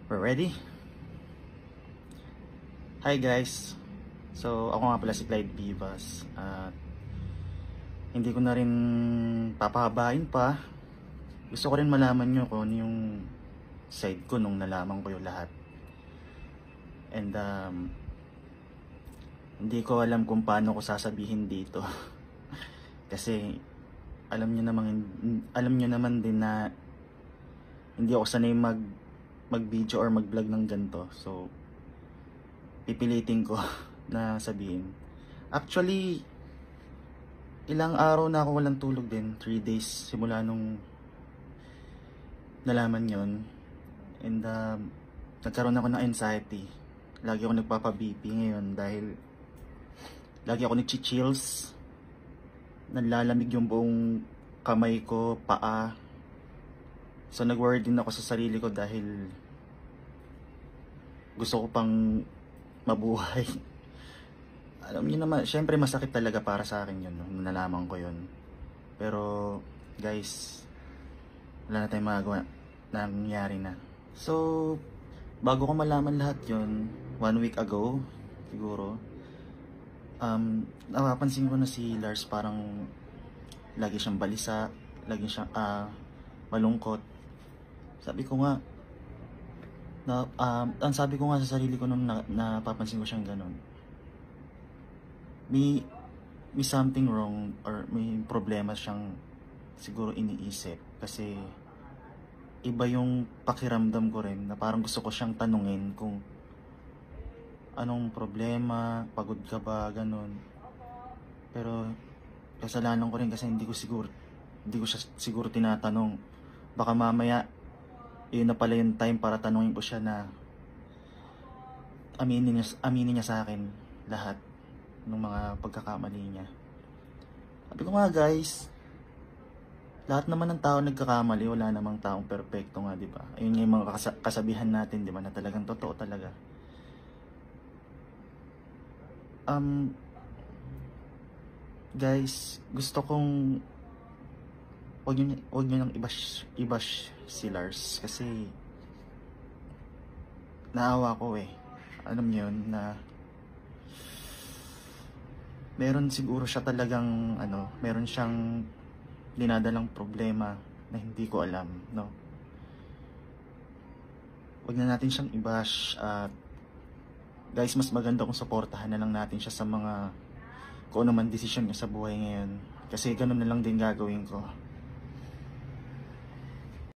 We're ready? Hi guys! So ako nga pala si Clyde Vivas at hindi ko na rin papahabain pa. Gusto ko rin malaman nyo kung ano yung side ko nung nalaman ko yung lahat. And hindi ko alam kung paano ko sasabihin dito. Kasi alam nyo naman din na hindi ako sanay mag-video or mag-vlog ng ganito. So pipilitin ko na sabihin. Actually, ilang araw na ako walang tulog din. 3 days simula nung nalaman yon. And nagkaroon ako ng anxiety. Lagi ako nagpapa-BP ngayon dahil lagi ako nag-chills. Nalalamig yung buong kamay ko, paa. So nag-worry din ako sa sarili ko dahil gusto ko pang mabuhay. Alam niyo naman, syempre masakit talaga para sa akin yun, nung nalaman ko yun. Pero guys, wala na tayong magagawa, nangyari na. So bago ko malaman lahat yun, 1 week ago siguro, napapansin ko na si Lars parang lagi siyang balisa, lagi siyang malungkot. Sabi ko nga ang sabi ko nga sa sarili ko nung napapansin ko siyang ganun, may something wrong or may problema siyang siguro iniisip. Kasi iba yung pakiramdam ko rin na parang gusto ko siyang tanungin kung anong problema, pagod ka ba, ganun. Pero kasalanan ko rin kasi hindi ko siya siguro tinatanong. Baka mamaya yun na pala yung time para tanungin ko siya na aminin niya sa akin lahat ng mga pagkakamali niya. Sabi ko nga guys, lahat naman ng tao nagkakamali, wala namang taong perfecto nga, di ba? Ayun nga yung mga kasabihan natin, di ba, na talagang totoo talaga. Guys, gusto kong huwag nyo nang i-bash si Lars kasi naawa ko eh. Alam nyo yun na meron siguro siya talagang meron siyang dinadalang problema na hindi ko alam, no? Huwag na natin siyang i-bash at guys, mas maganda kung suportahan na lang natin siya sa mga kung ano man desisyon niya sa buhay ngayon. Kasi ganun na lang din gagawin ko.